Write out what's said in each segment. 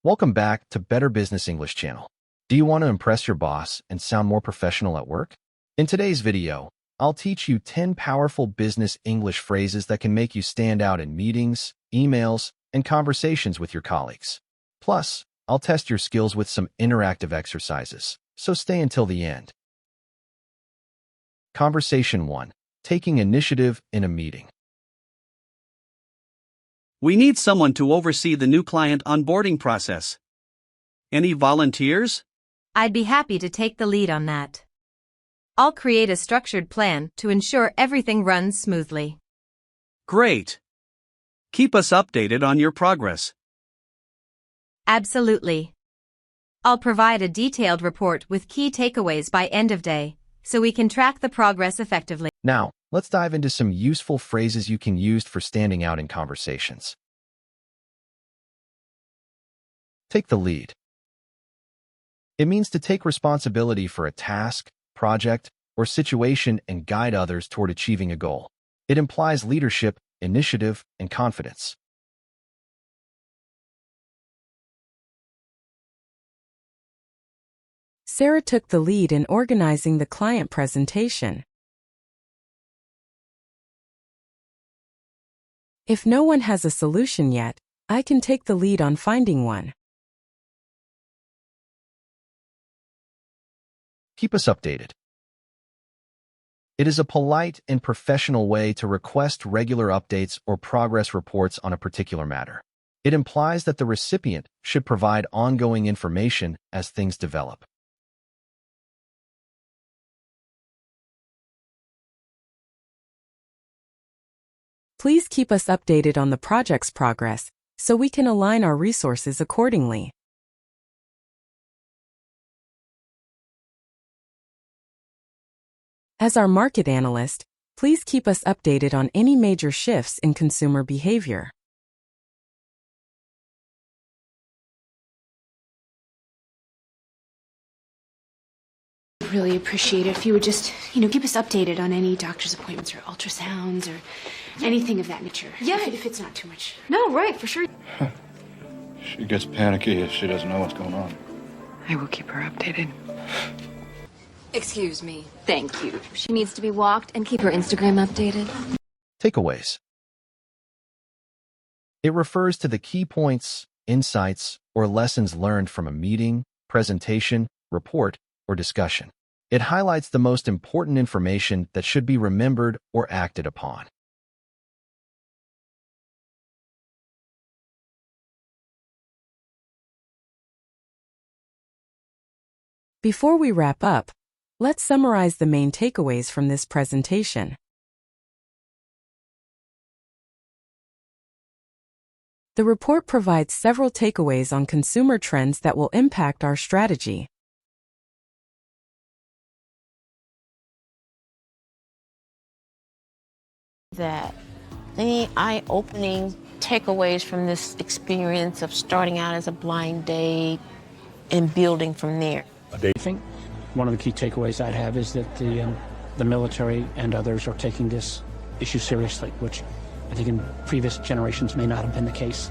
Welcome back to Better Business English channel. Do you want to impress your boss and sound more professional at work? In today's video, I'll teach you 10 powerful business English phrases that can make you stand out in meetings, emails, and conversations with your colleagues. Plus, I'll test your skills with some interactive exercises, so stay until the end. Conversation 1. Taking initiative in a meeting. We need someone to oversee the new client onboarding process. Any volunteers? I'd be happy to take the lead on that. I'll create a structured plan to ensure everything runs smoothly. Great. Keep us updated on your progress. Absolutely. I'll provide a detailed report with key takeaways by end of day, so we can track the progress effectively. Now, let's dive into some useful phrases you can use for standing out in conversations. Take the lead. It means to take responsibility for a task, project, or situation and guide others toward achieving a goal. It implies leadership, initiative, and confidence. Sarah took the lead in organizing the client presentation. If no one has a solution yet, I can take the lead on finding one. Keep us updated. It is a polite and professional way to request regular updates or progress reports on a particular matter. It implies that the recipient should provide ongoing information as things develop. Please keep us updated on the project's progress, so we can align our resources accordingly. As our market analyst, please keep us updated on any major shifts in consumer behavior. Really appreciate it if you would just, keep us updated on any doctor's appointments or ultrasounds or anything of that nature. Yeah. If it's not too much. No, right, for sure. She gets panicky if she doesn't know what's going on. I will keep her updated. Excuse me. Thank you. She needs to be walked and keep her Instagram updated. Takeaways. It refers to the key points, insights, or lessons learned from a meeting, presentation, report, or discussion. It highlights the most important information that should be remembered or acted upon. Before we wrap up, let's summarize the main takeaways from this presentation. The report provides several takeaways on consumer trends that will impact our strategy. That any eye-opening takeaways from this experience of starting out as a blind date and building from there. I think one of the key takeaways I'd have is that the military and others are taking this issue seriously, which I think in previous generations may not have been the case.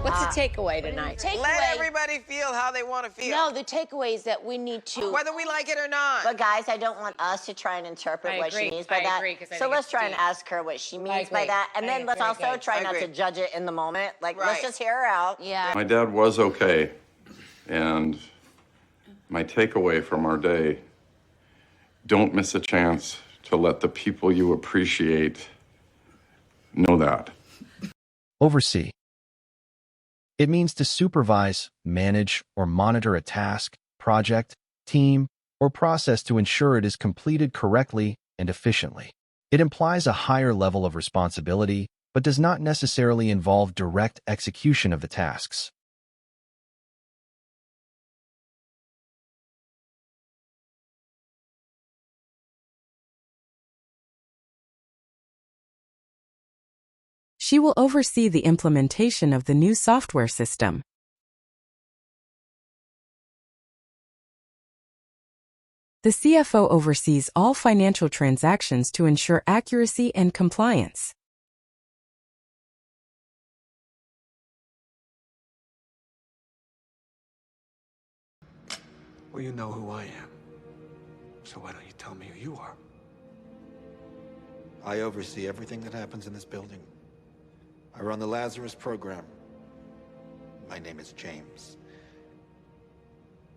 What's the takeaway tonight? Let everybody feel how they want to feel. No, the takeaway is that we need to... Whether we like it or not. But guys, I don't want us to try and interpret what she means by that. So let's try and ask her what she means by that. And then let's also try not to judge it in the moment. Let's just hear her out. Yeah. My dad was okay, and my takeaway from our day, don't miss a chance to let the people you appreciate know that. Oversee. It means to supervise, manage, or monitor a task, project, team, or process to ensure it is completed correctly and efficiently. It implies a higher level of responsibility, but does not necessarily involve direct execution of the tasks. She will oversee the implementation of the new software system. The CFO oversees all financial transactions to ensure accuracy and compliance. Well, you know who I am. So why don't you tell me who you are? I oversee everything that happens in this building. I run the Lazarus program. My name is James.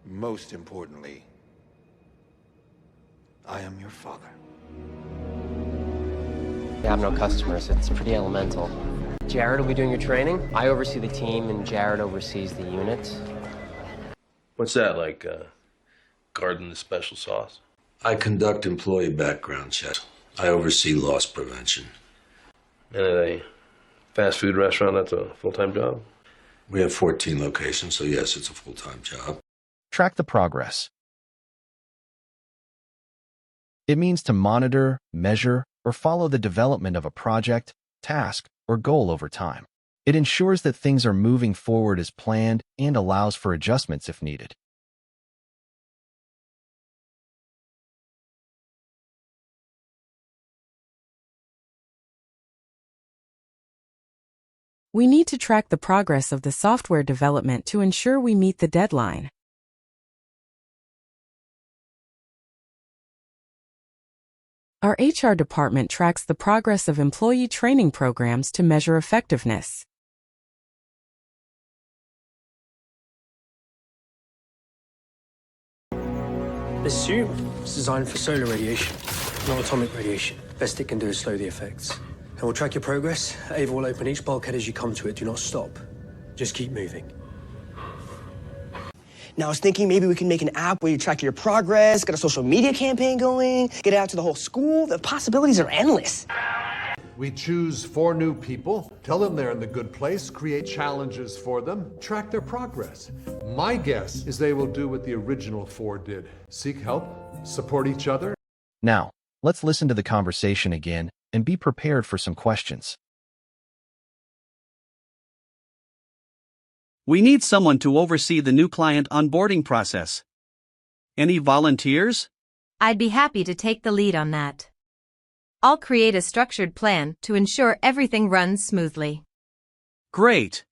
Most importantly, I am your father. We have no customers. It's pretty elemental. Jared will be doing your training. I oversee the team, and Jared oversees the unit. What's that, like, garden the special sauce? I conduct employee background checks. I oversee loss prevention. And at a fast food restaurant, that's a full-time job? We have 14 locations, so yes, it's a full-time job. Track the progress. It means to monitor, measure, or follow the development of a project, task, or goal over time. It ensures that things are moving forward as planned and allows for adjustments if needed. We need to track the progress of the software development to ensure we meet the deadline. Our HR department tracks the progress of employee training programs to measure effectiveness. This suit is designed for solar radiation, not atomic radiation. Best it can do is slow the effects. And we'll track your progress. Ava will open each bulkhead as you come to it. Do not stop. Just keep moving. Now, I was thinking maybe we can make an app where you track your progress, get a social media campaign going, get it out to the whole school. The possibilities are endless. We choose 4 new people, tell them they're in the good place, create challenges for them, track their progress. My guess is they will do what the original 4 did. Seek help, support each other. Now, let's listen to the conversation again and be prepared for some questions. We need someone to oversee the new client onboarding process. Any volunteers? I'd be happy to take the lead on that. I'll create a structured plan to ensure everything runs smoothly. Great.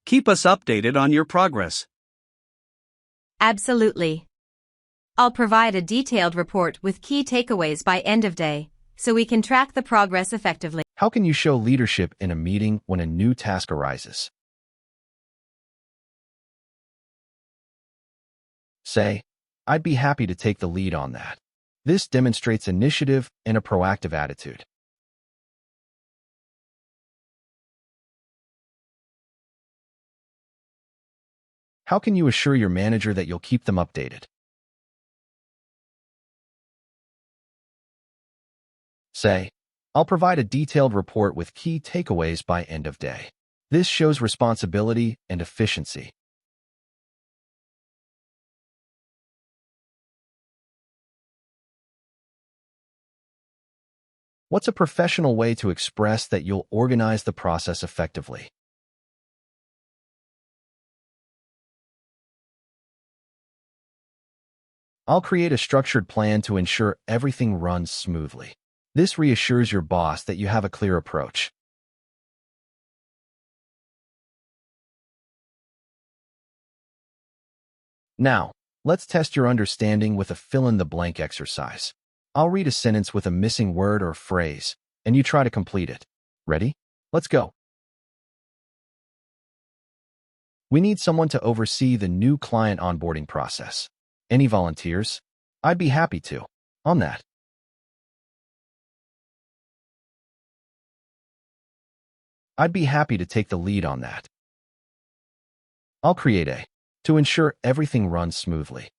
Keep us updated on your progress. Absolutely. I'll provide a detailed report with key takeaways by end of day, so we can track the progress effectively. How can you show leadership in a meeting when a new task arises? Say, I'd be happy to take the lead on that. This demonstrates initiative and a proactive attitude. How can you assure your manager that you'll keep them updated? Say, I'll provide a detailed report with key takeaways by end of day. This shows responsibility and efficiency. What's a professional way to express that you'll organize the process effectively? I'll create a structured plan to ensure everything runs smoothly. This reassures your boss that you have a clear approach. Now, let's test your understanding with a fill-in-the-blank exercise. I'll read a sentence with a missing word or phrase, and you try to complete it. Ready? Let's go. We need someone to oversee the new client onboarding process. Any volunteers? I'd be happy to. On that. I'd be happy to take the lead on that. I'll create a to ensure everything runs smoothly.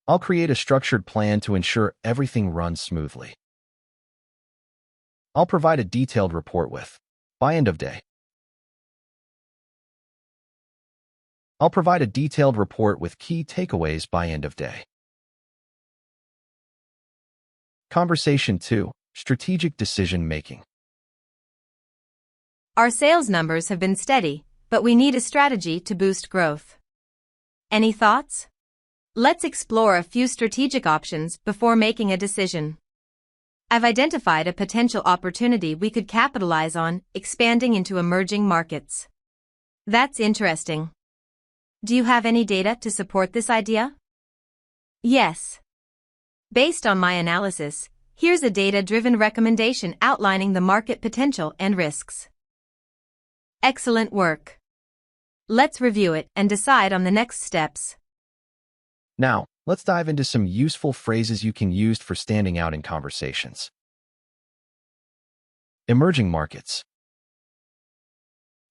I'll create a structured plan to ensure everything runs smoothly. I'll provide a detailed report with by end of day. I'll provide a detailed report with key takeaways by end of day. Conversation 2. Strategic decision making. Our sales numbers have been steady, but we need a strategy to boost growth. Any thoughts? Let's explore a few strategic options before making a decision. I've identified a potential opportunity we could capitalize on, expanding into emerging markets. That's interesting. Do you have any data to support this idea? Yes. Based on my analysis, here's a data-driven recommendation outlining the market potential and risks. Excellent work. Let's review it and decide on the next steps. Now, let's dive into some useful phrases you can use for standing out in conversations. Emerging markets.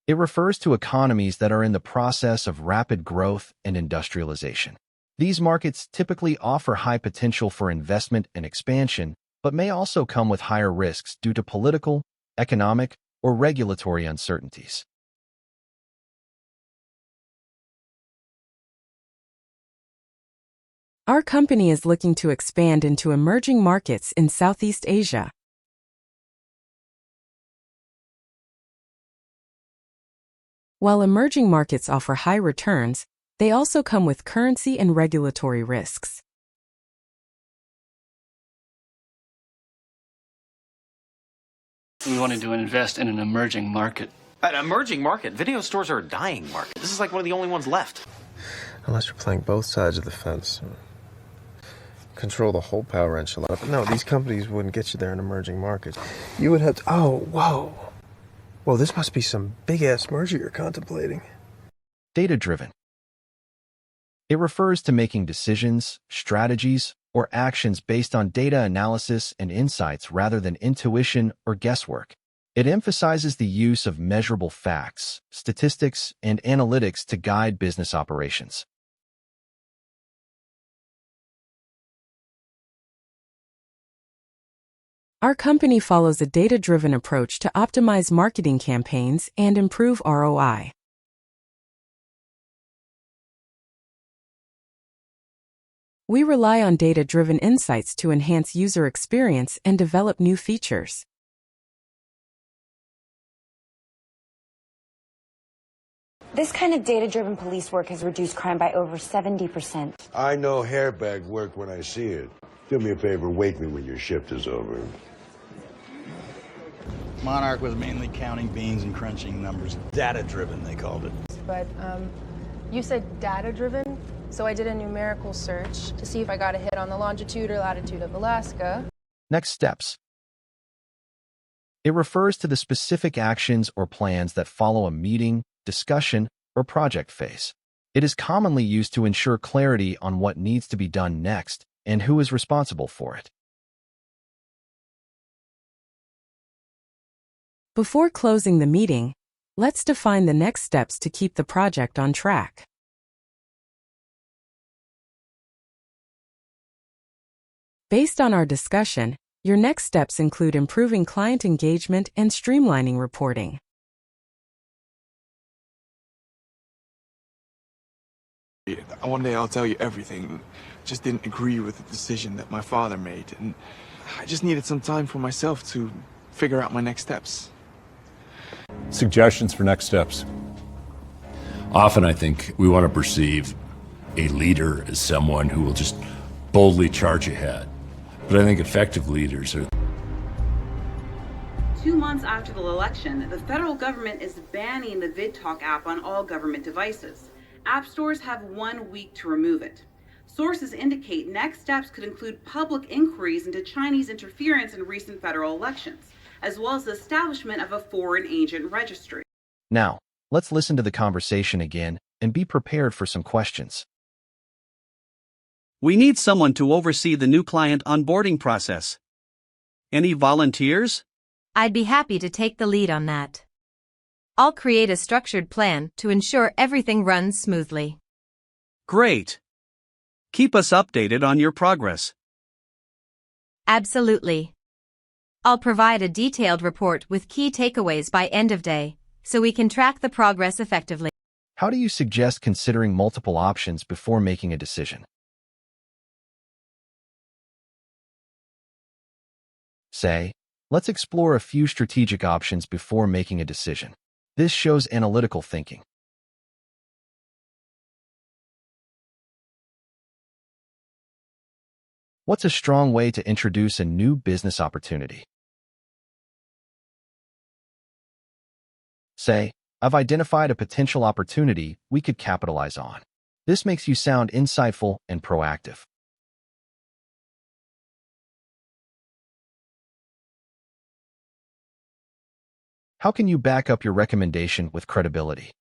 It refers to economies that are in the process of rapid growth and industrialization. These markets typically offer high potential for investment and expansion, but may also come with higher risks due to political, economic, or regulatory uncertainties. Our company is looking to expand into emerging markets in Southeast Asia. While emerging markets offer high returns, they also come with currency and regulatory risks. We wanted to invest in an emerging market. An emerging market? Video stores are a dying market. This is like one of the only ones left. Unless you're playing both sides of the fence. Control the whole power enchilada. But no, these companies wouldn't get you there in emerging markets. You would have to... Oh, whoa. Whoa, this must be some big-ass merger you're contemplating. Data-driven. It refers to making decisions, strategies, or actions based on data analysis and insights rather than intuition or guesswork. It emphasizes the use of measurable facts, statistics, and analytics to guide business operations. Our company follows a data-driven approach to optimize marketing campaigns and improve ROI. We rely on data-driven insights to enhance user experience and develop new features. This kind of data-driven police work has reduced crime by over 70%. I know hairbag work when I see it. Do me a favor, wake me when your shift is over. Monarch was mainly counting beans and crunching numbers. Data-driven, they called it. But you said data-driven, so I did a numerical search to see if I got a hit on the longitude or latitude of Alaska. Next steps. It refers to the specific actions or plans that follow a meeting, discussion, or project phase. It is commonly used to ensure clarity on what needs to be done next and who is responsible for it. Before closing the meeting, let's define the next steps to keep the project on track. Based on our discussion, your next steps include improving client engagement and streamlining reporting. One day I'll tell you everything. Just didn't agree with the decision that my father made, and I just needed some time for myself to figure out my next steps. Suggestions for next steps. Often I think we want to perceive a leader as someone who will just boldly charge ahead. But I think effective leaders are... 2 months after the election, the federal government is banning the VidTalk app on all government devices. App stores have 1 week to remove it. Sources indicate next steps could include public inquiries into Chinese interference in recent federal elections, as well as the establishment of a foreign agent registry. Now, let's listen to the conversation again and be prepared for some questions. We need someone to oversee the new client onboarding process. Any volunteers? I'd be happy to take the lead on that. I'll create a structured plan to ensure everything runs smoothly. Great. Keep us updated on your progress. Absolutely. I'll provide a detailed report with key takeaways by end of day, so we can track the progress effectively. How do you suggest considering multiple options before making a decision? Say, let's explore a few strategic options before making a decision. This shows analytical thinking. What's a strong way to introduce a new business opportunity? Say, I've identified a potential opportunity we could capitalize on. This makes you sound insightful and proactive. How can you back up your recommendation with credibility?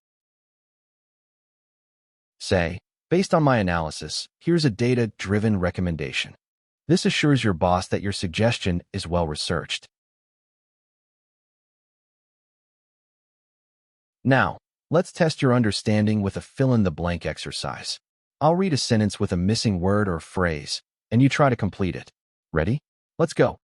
Say, based on my analysis, here's a data-driven recommendation. This assures your boss that your suggestion is well-researched. Now, let's test your understanding with a fill-in-the-blank exercise. I'll read a sentence with a missing word or phrase, and you try to complete it. Ready? Let's go.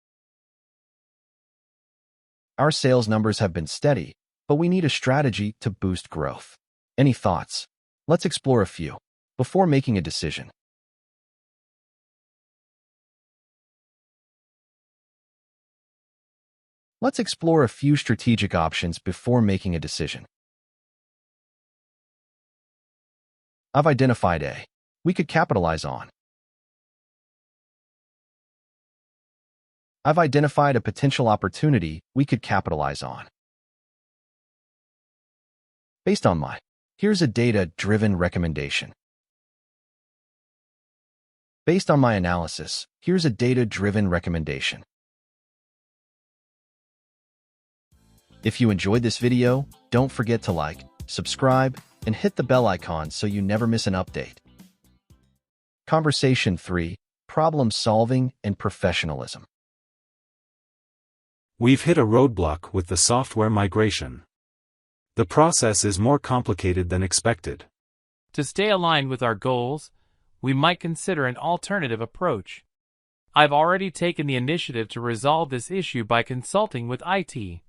Our sales numbers have been steady, but we need a strategy to boost growth. Any thoughts? Let's explore a few before making a decision. Let's explore a few strategic options before making a decision. I've identified a we could capitalize on. I've identified a potential opportunity we could capitalize on. Based on my, here's a data-driven recommendation. Based on my analysis, here's a data-driven recommendation. If you enjoyed this video, don't forget to like, subscribe, and hit the bell icon so you never miss an update. Conversation 3, Problem Solving and Professionalism. We've hit a roadblock with the software migration. The process is more complicated than expected. To stay aligned with our goals, we might consider an alternative approach. I've already taken the initiative to resolve this issue by consulting with IT,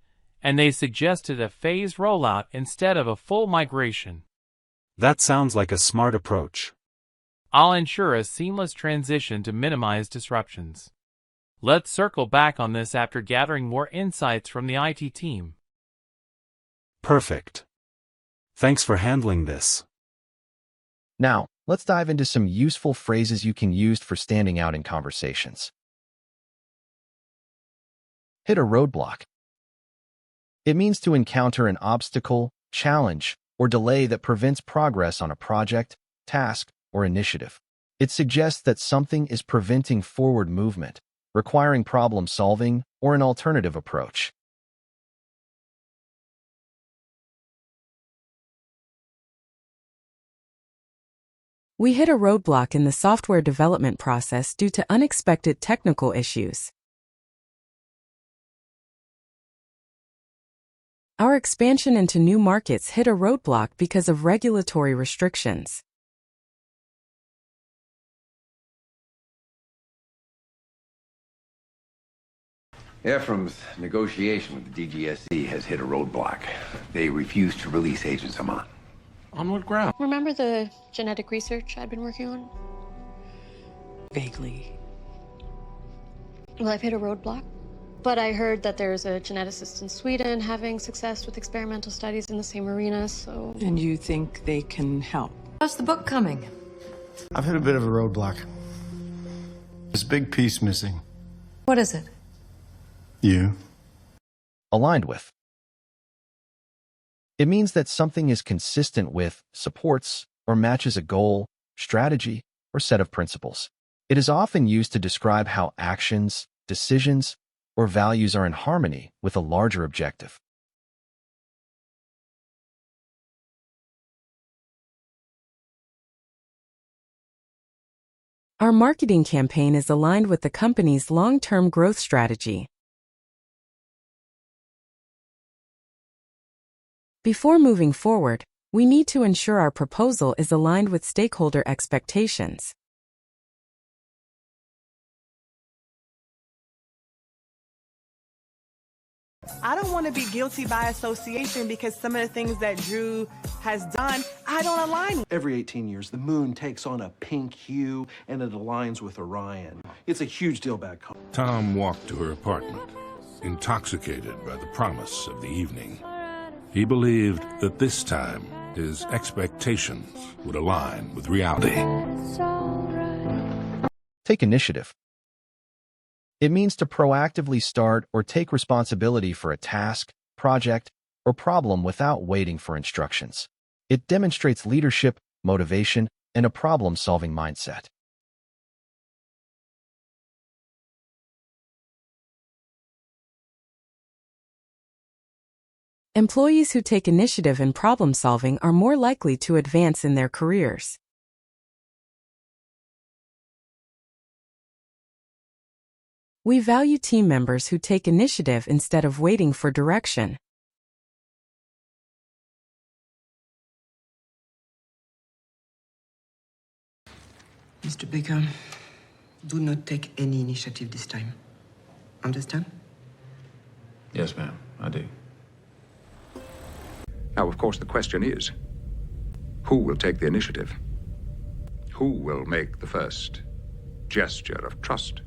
and they suggested a phased rollout instead of a full migration. That sounds like a smart approach. I'll ensure a seamless transition to minimize disruptions. Let's circle back on this after gathering more insights from the IT team. Perfect. Thanks for handling this. Now, let's dive into some useful phrases you can use for standing out in conversations. Hit a roadblock. It means to encounter an obstacle, challenge, or delay that prevents progress on a project, task, or initiative. It suggests that something is preventing forward movement, requiring problem solving or an alternative approach. We hit a roadblock in the software development process due to unexpected technical issues. Our expansion into new markets hit a roadblock because of regulatory restrictions. Ephraim's negotiation with the DGSE has hit a roadblock. They refuse to release Agent Zaman. On what ground? Remember the genetic research I'd been working on? Vaguely. Well, I've hit a roadblock. But I heard that there's a geneticist in Sweden having success with experimental studies in the same arena, so... And you think they can help? How's the book coming? I've hit a bit of a roadblock. There's a big piece missing. What is it? You. Aligned with. It means that something is consistent with, supports, or matches a goal, strategy, or set of principles. It is often used to describe how actions, decisions, or values are in harmony with a larger objective. Our marketing campaign is aligned with the company's long-term growth strategy. Before moving forward, we need to ensure our proposal is aligned with stakeholder expectations. I don't want to be guilty by association because some of the things that Drew has done, I don't align with. Every 18 years, the moon takes on a pink hue and it aligns with Orion. It's a huge deal back home. Tom walked to her apartment, intoxicated by the promise of the evening. He believed that this time his expectations would align with reality. Take initiative. It means to proactively start or take responsibility for a task, project, or problem without waiting for instructions. It demonstrates leadership, motivation, and a problem-solving mindset. Employees who take initiative in problem-solving are more likely to advance in their careers. We value team members who take initiative instead of waiting for direction. Mr. Baker, do not take any initiative this time. Understand? Yes, ma'am, I do. Now, of course, the question is, who will take the initiative? Who will make the first gesture of trust?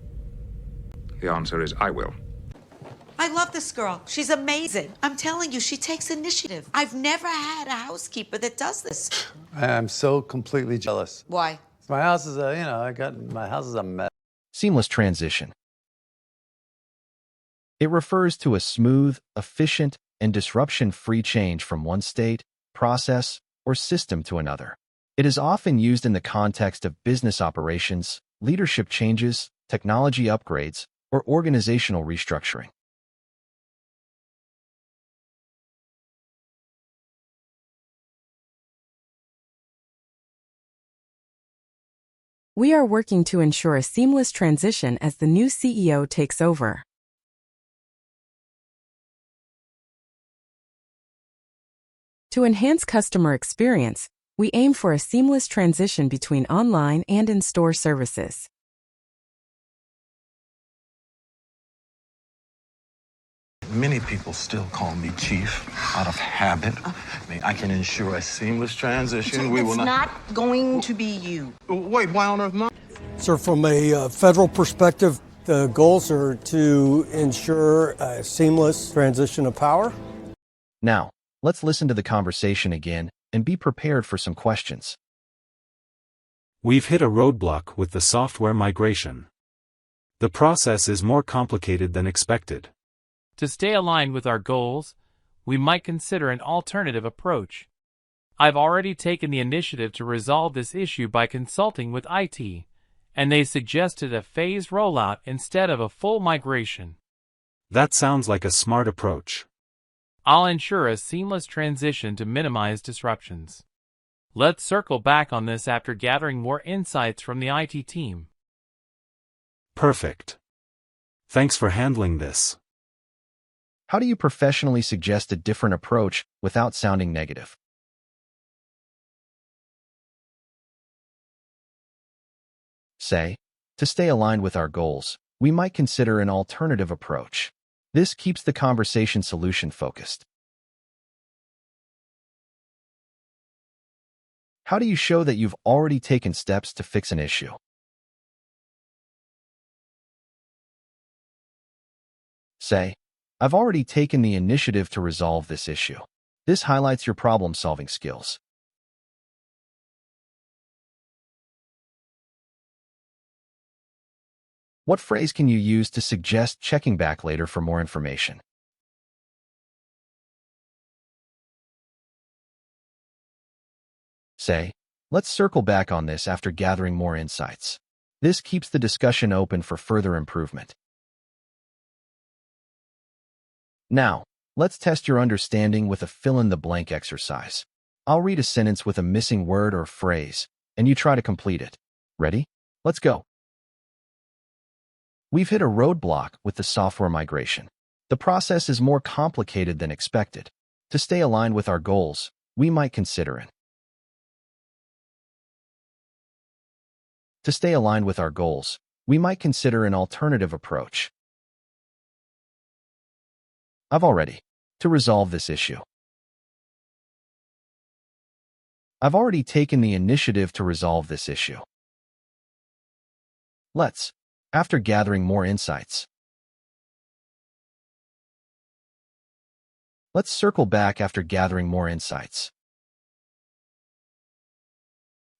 The answer is I will. I love this girl. She's amazing. I'm telling you, she takes initiative. I've never had a housekeeper that does this. I'm so completely jealous. Why? My house is my house is a mess. Seamless transition. It refers to a smooth, efficient, and disruption-free change from one state, process, or system to another. It is often used in the context of business operations, leadership changes, technology upgrades, or organizational restructuring. We are working to ensure a seamless transition as the new CEO takes over. To enhance customer experience, we aim for a seamless transition between online and in-store services. Many people still call me Chief out of habit. I can ensure a seamless transition. We will not going to be you. Wait, why on earth not? Sir, from a federal perspective, the goals are to ensure a seamless transition of power. Now, let's listen to the conversation again and be prepared for some questions. We've hit a roadblock with the software migration. The process is more complicated than expected. To stay aligned with our goals, we might consider an alternative approach. I've already taken the initiative to resolve this issue by consulting with IT, and they suggested a phased rollout instead of a full migration. That sounds like a smart approach. I'll ensure a seamless transition to minimize disruptions. Let's circle back on this after gathering more insights from the IT team. Perfect. Thanks for handling this. How do you professionally suggest a different approach without sounding negative? Say, to stay aligned with our goals, we might consider an alternative approach. This keeps the conversation solution focused. How do you show that you've already taken steps to fix an issue? Say, I've already taken the initiative to resolve this issue. This highlights your problem-solving skills. What phrase can you use to suggest checking back later for more information? Say, let's circle back on this after gathering more insights. This keeps the discussion open for further improvement. Now, let's test your understanding with a fill-in-the-blank exercise. I'll read a sentence with a missing word or phrase, and you try to complete it. Ready? Let's go. We've hit a roadblock with the software migration. The process is more complicated than expected. To stay aligned with our goals, we might consider it. To stay aligned with our goals, we might consider an alternative approach. I've already. To resolve this issue. I've already taken the initiative to resolve this issue. Let's. After gathering more insights. Let's circle back after gathering more insights.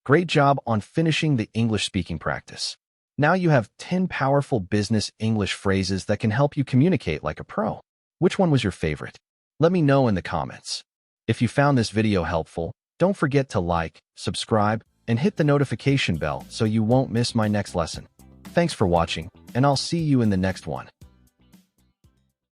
Great job on finishing the English speaking practice. Now you have 10 powerful business English phrases that can help you communicate like a pro. Which one was your favorite? Let me know in the comments. If you found this video helpful, don't forget to like, subscribe, and hit the notification bell so you won't miss my next lesson. Thanks for watching, and I'll see you in the next one.